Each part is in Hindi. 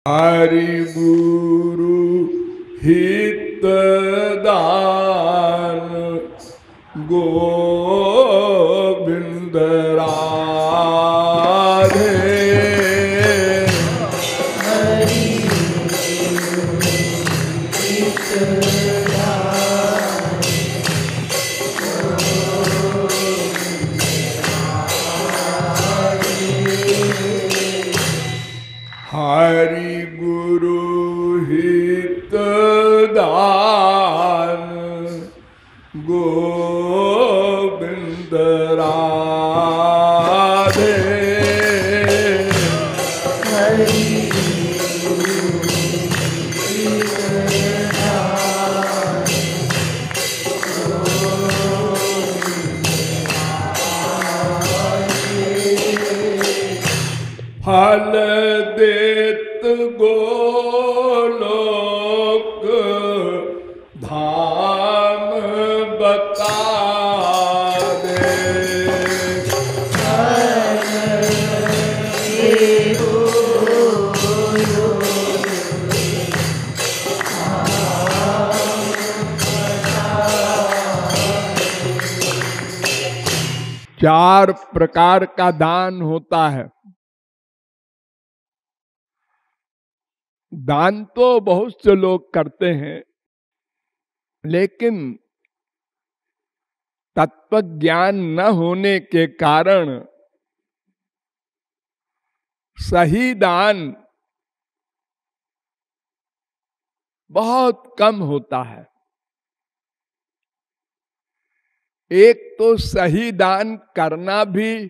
हरि गुरु हित दान गोविंद राधे। हरि हित दान हरि गुरु हित दान गोविंद राधे। हरि फल देत गोलोक धाम बता दे। चार प्रकार का दान होता है। दान तो बहुत से लोग करते हैं, लेकिन तत्व ज्ञान न होने के कारण सही दान बहुत कम होता है। एक तो सही दान करना भी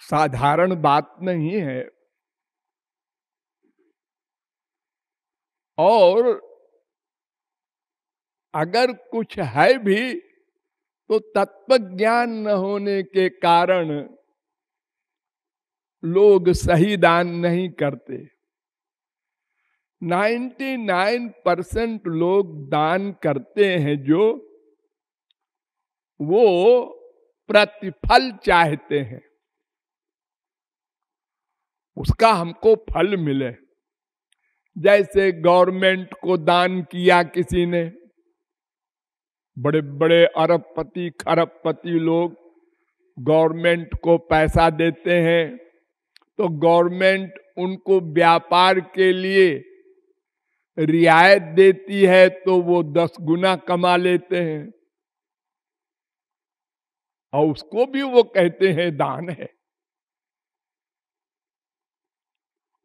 साधारण बात नहीं है, और अगर कुछ है भी तो तत्व ज्ञान न होने के कारण लोग सही दान नहीं करते। 99% लोग दान करते हैं जो वो प्रतिफल चाहते हैं, उसका हमको फल मिले। जैसे गवर्नमेंट को दान किया किसी ने, बड़े बड़े अरबपति खरबपति लोग गवर्नमेंट को पैसा देते हैं, तो गवर्नमेंट उनको व्यापार के लिए रियायत देती है, तो वो 10 गुना कमा लेते हैं, और उसको भी वो कहते हैं दान है।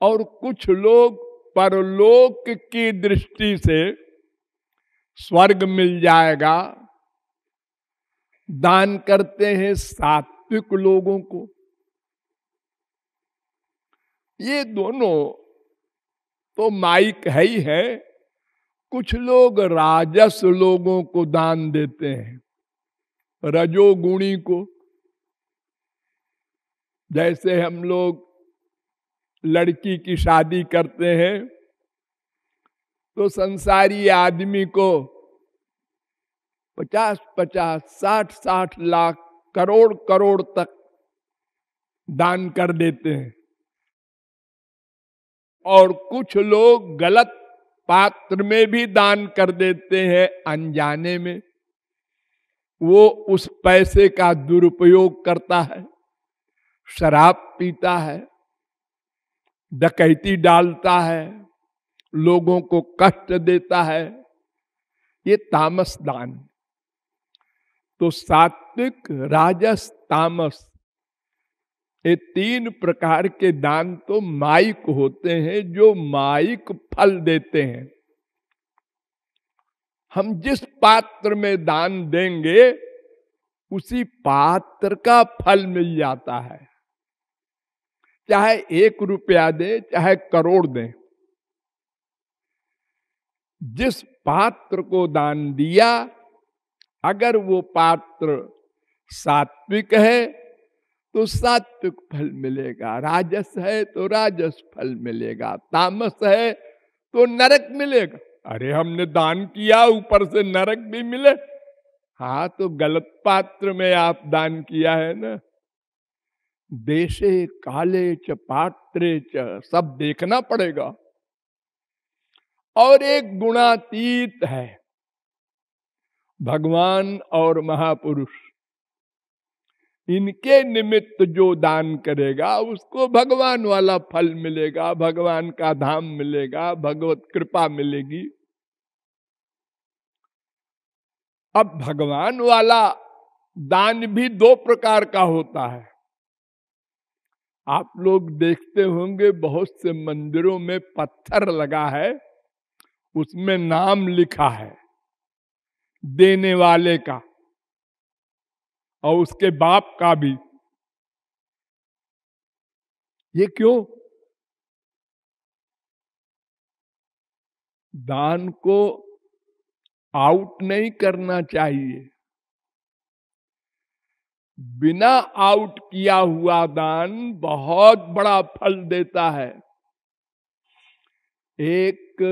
और कुछ लोग परलोक की दृष्टि से स्वर्ग मिल जाएगा, दान करते हैं सात्विक लोगों को। ये दोनों तो माइक है ही है। कुछ लोग राजस लोगों को दान देते हैं, रजोगुणी को। जैसे हम लोग लड़की की शादी करते हैं तो संसारी आदमी को 50-50, 60-60 लाख, करोड़ करोड़ तक दान कर देते हैं। और कुछ लोग गलत पात्र में भी दान कर देते हैं, अनजाने में। वो उस पैसे का दुरुपयोग करता है, शराब पीता है, डकैती डालता है, लोगों को कष्ट देता है। ये तामस दान। तो सात्विक, राजस, तामस, ये 3 प्रकार के दान तो माइक होते हैं, जो माइक फल देते हैं। हम जिस पात्र में दान देंगे उसी पात्र का फल मिल जाता है। चाहे 1 रुपया दे, चाहे करोड़ दे, जिस पात्र को दान दिया, अगर वो पात्र सात्विक है तो सात्विक फल मिलेगा, राजस है तो राजस फल मिलेगा, तामस है तो नरक मिलेगा। अरे हमने दान किया, ऊपर से नरक भी मिले। हाँ, तो गलत पात्र में आप दान किया है ना। देशे काले च पात्रे च, सब देखना पड़ेगा। और एक गुणातीत है भगवान और महापुरुष, इनके निमित्त जो दान करेगा उसको भगवान वाला फल मिलेगा, भगवान का धाम मिलेगा, भगवत कृपा मिलेगी। अब भगवान वाला दान भी दो प्रकार का होता है। आप लोग देखते होंगे बहुत से मंदिरों में पत्थर लगा है, उसमें नाम लिखा है देने वाले का और उसके बाप का भी। ये क्यों? दान को आउट नहीं करना चाहिए। बिना आउट किया हुआ दान बहुत बड़ा फल देता है। एक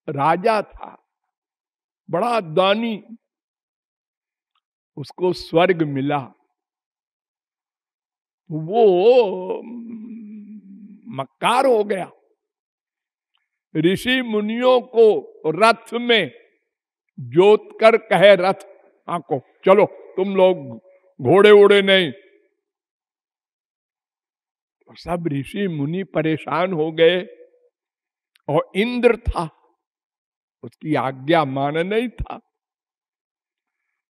राजा था, बड़ा दानी, उसको स्वर्ग मिला। वो मक्कार हो गया, ऋषि मुनियों को रथ में जोत कर कहे रथ आंको, चलो तुम लोग घोड़े ओड़े नहीं। तो सब ऋषि मुनि परेशान हो गए और इंद्र था, उसकी आज्ञा मान नहीं था।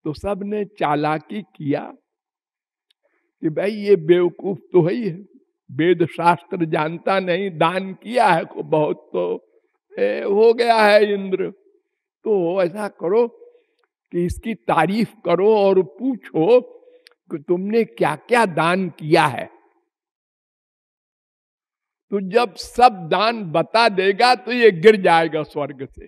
तो सब ने चालाकी किया कि भाई ये बेवकूफ तो है ही है, वेद शास्त्र जानता नहीं, दान किया है को बहुत तो हो गया है इंद्र। तो ऐसा करो कि इसकी तारीफ करो और पूछो कि तुमने क्या क्या दान किया है। तो जब सब दान बता देगा तो ये गिर जाएगा स्वर्ग से।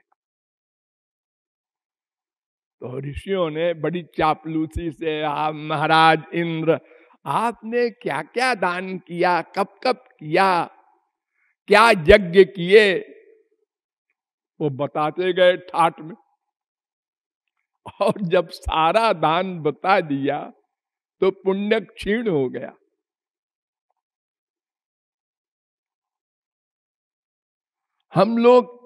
तो ऋषियों ने बड़ी चापलूसी से, आप महाराज इंद्र आपने क्या क्या दान किया, कब कब किया, क्या यज्ञ किए, वो बताते गए ठाट में। और जब सारा दान बता दिया तो पुण्य क्षीण हो गया। हम लोग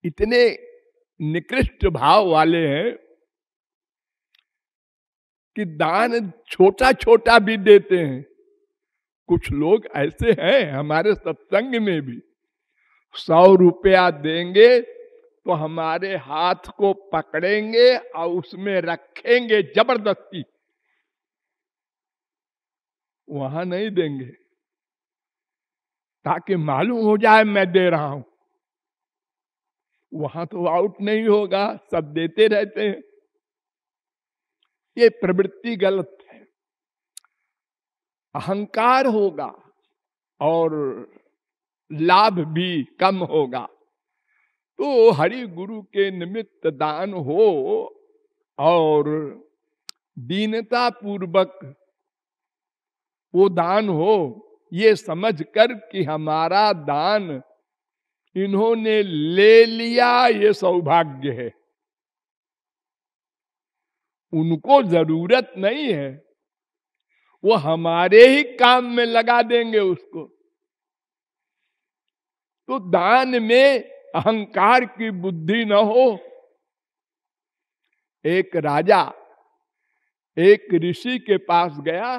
इतने निकृष्ट भाव वाले हैं कि दान छोटा छोटा भी देते हैं। कुछ लोग ऐसे हैं हमारे सत्संग में भी, 100 रुपया देंगे तो हमारे हाथ को पकड़ेंगे और उसमें रखेंगे जबरदस्ती, वहां नहीं देंगे ताकि मालूम हो जाए मैं दे रहा हूं। वहां तो आउट नहीं होगा, सब देते रहते हैं। ये प्रवृत्ति गलत है। अहंकार होगा और लाभ भी कम होगा। तो हरि गुरु के निमित्त दान हो और दीनता पूर्वक वो दान हो, ये समझ कर कि हमारा दान इन्होंने ले लिया, ये सौभाग्य है। उनको जरूरत नहीं है, वो हमारे ही काम में लगा देंगे उसको। तो दान में अहंकार की बुद्धि न हो। एक राजा एक ऋषि के पास गया,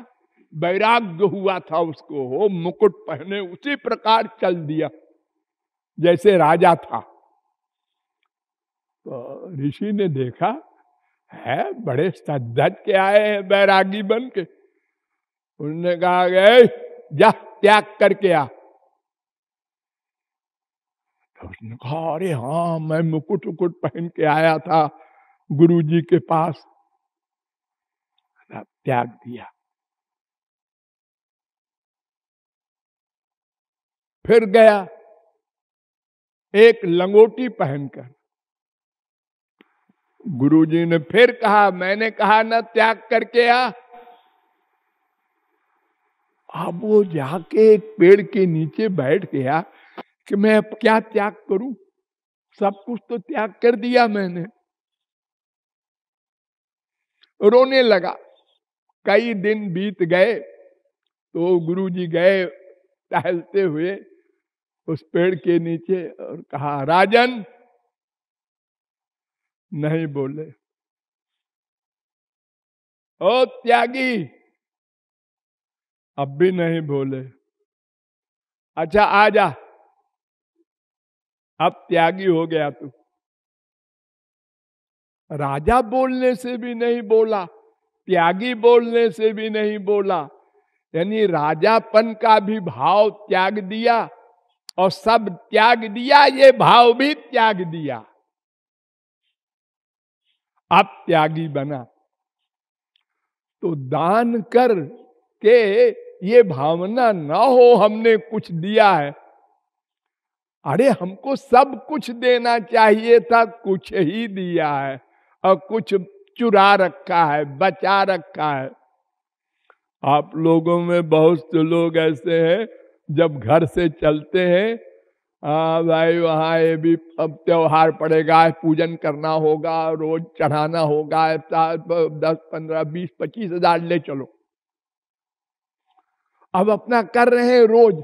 वैराग्य हुआ था उसको, हो मुकुट पहने उसी प्रकार चल दिया जैसे राजा था। तो ऋषि ने देखा है बड़े सज्जन के आए हैं बैरागी बन के। उन्होंने कहा गए जा त्याग करके आ। तो उसने कहा अरे हाँ मैं मुकुट उकुट पहन के आया था गुरुजी के पास, त्याग दिया। फिर गया एक लंगोटी पहनकर। गुरुजी ने फिर कहा मैंने कहा ना त्याग करके आ। अब वो जाके एक पेड़ के नीचे बैठ गया कि मैं अब क्या त्याग करूं, सब कुछ तो त्याग कर दिया मैंने। रोने लगा, कई दिन बीत गए तो गुरुजी गए टहलते हुए उस पेड़ के नीचे और कहा, राजन। नहीं बोले। ओ त्यागी, अब भी नहीं बोले। अच्छा आ जा, अब त्यागी हो गया तू। राजा बोलने से भी नहीं बोला, त्यागी बोलने से भी नहीं बोला, यानी राजापन का भी भाव त्याग दिया और सब त्याग दिया, ये भाव भी त्याग दिया। अब त्यागी बना। तो दान कर के ये भावना ना हो हमने कुछ दिया है। अरे हमको सब कुछ देना चाहिए था, कुछ ही दिया है और कुछ चुरा रखा है, बचा रखा है। आप लोगों में बहुत से लोग ऐसे हैं, जब घर से चलते हैं, हाँ भाई वहाँ ये भी अब त्योहार पड़ेगा, पूजन करना होगा, रोज चढ़ाना होगा, 10, 15, 20, 25 हजार ले चलो। अब अपना कर रहे हैं रोज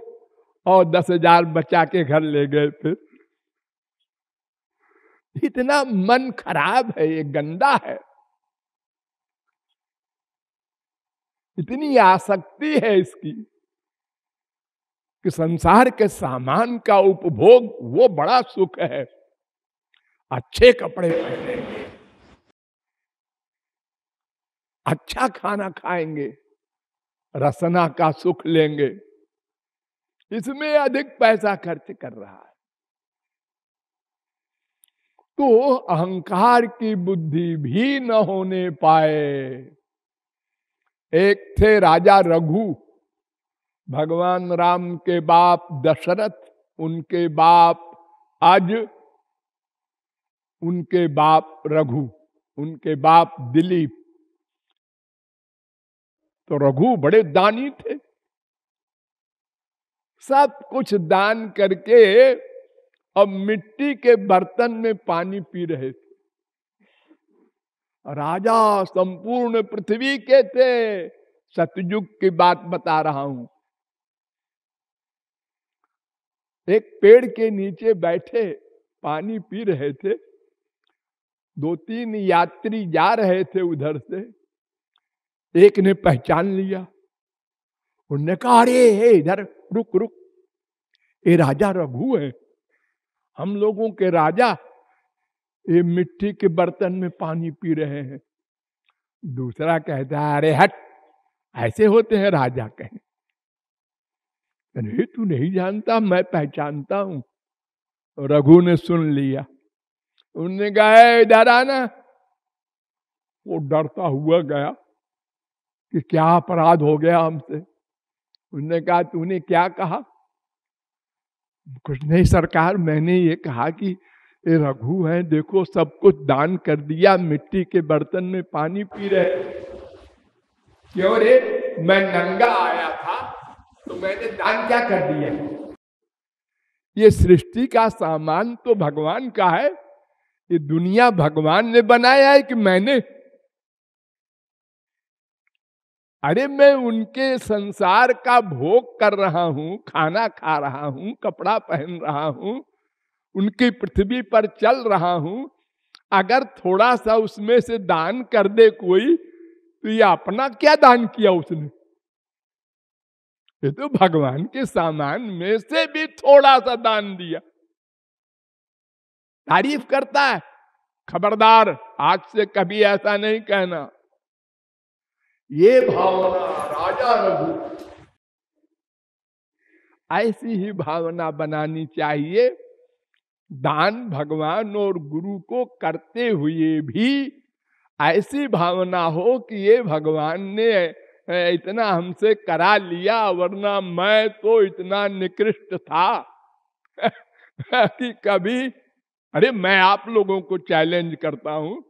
और 10,000 बचा के घर ले गए। फिर इतना मन खराब है, ये गंदा है, इतनी आसक्ति है इसकी कि संसार के सामान का उपभोग वो बड़ा सुख है। अच्छे कपड़े पहनेंगे, अच्छा खाना खाएंगे, रसना का सुख लेंगे, इसमें अधिक पैसा खर्च कर रहा है। तो अहंकार की बुद्धि भी न होने पाए। एक थे राजा रघु, भगवान राम के बाप दशरथ, उनके बाप आज, उनके बाप रघु, उनके बाप दिलीप। तो रघु बड़े दानी थे, सब कुछ दान करके अब मिट्टी के बर्तन में पानी पी रहे थे। राजा संपूर्ण पृथ्वी के थे, सतयुग की बात बता रहा हूं। एक पेड़ के नीचे बैठे पानी पी रहे थे, 2-3 यात्री जा रहे थे उधर से, एक ने पहचान लिया। उन्होंने कहा, अरे इधर रुक रुक, ये राजा रघु है, हम लोगों के राजा, ये मिट्टी के बर्तन में पानी पी रहे हैं। दूसरा कहता है, अरे हट, ऐसे होते हैं राजा? कहें, अरे तू नहीं जानता, मैं पहचानता हूं। रघु ने सुन लिया, उनने कहा, इधर आना। वो डरता हुआ गया कि क्या अपराध हो गया हमसे। उन्होंने कहा, तूने क्या कहा? कुछ नहीं सरकार, मैंने ये कहा कि ये रघु है, देखो सब कुछ दान कर दिया, मिट्टी के बर्तन में पानी पी रहे। क्यों रे, मैं नंगा आया था तो मैंने दान क्या कर दिया? ये सृष्टि का सामान तो भगवान का है, ये दुनिया भगवान ने बनाया है कि मैंने? अरे मैं उनके संसार का भोग कर रहा हूं, खाना खा रहा हूं, कपड़ा पहन रहा हूं, उनकी पृथ्वी पर चल रहा हूं। अगर थोड़ा सा उसमें से दान कर दे कोई, तो ये अपना क्या दान किया उसने? ये तो भगवान के सामान में से भी थोड़ा सा दान दिया। तारीफ करता है, खबरदार, आज से कभी ऐसा नहीं कहना। ये भावना राजा रघु, ऐसी ही भावना बनानी चाहिए। दान भगवान और गुरु को करते हुए भी ऐसी भावना हो कि ये भगवान ने इतना हमसे करा लिया, वरना मैं तो इतना निकृष्ट था कि कभी। अरे मैं आप लोगों को चैलेंज करता हूं,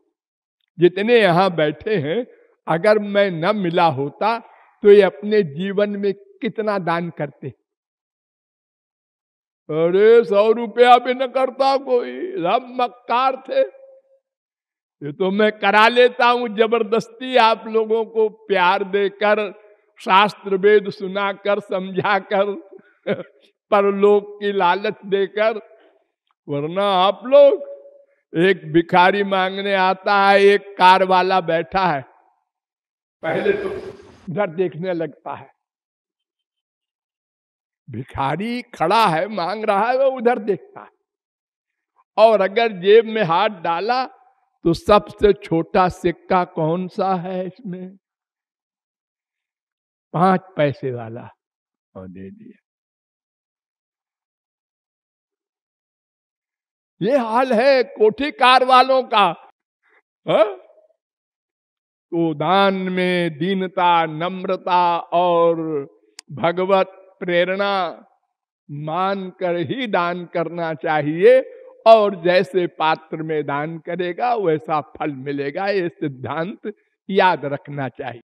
जितने यहां बैठे हैं, अगर मैं न मिला होता तो ये अपने जीवन में कितना दान करते? अरे 100 रुपया भी न करता कोई, सब मक्कार थे। ये तो मैं करा लेता हूं जबरदस्ती, आप लोगों को प्यार देकर, शास्त्र वेद सुनाकर, समझाकर, परलोक की लालच देकर। वरना आप लोग, एक भिखारी मांगने आता है, एक कार वाला बैठा है, पहले तो उधर देखने लगता है। भिखारी खड़ा है, मांग रहा है, वो उधर देखता है। और अगर जेब में हाथ डाला तो सबसे छोटा सिक्का कौन सा है इसमें? 5 पैसे वाला, और दे दिया। ये हाल है कोठी कार वालों का। हा? तो दान में दीनता, नम्रता और भगवत प्रेरणा मानकर ही दान करना चाहिए, और जैसे पात्र में दान करेगा वैसा फल मिलेगा। ये सिद्धांत याद रखना चाहिए।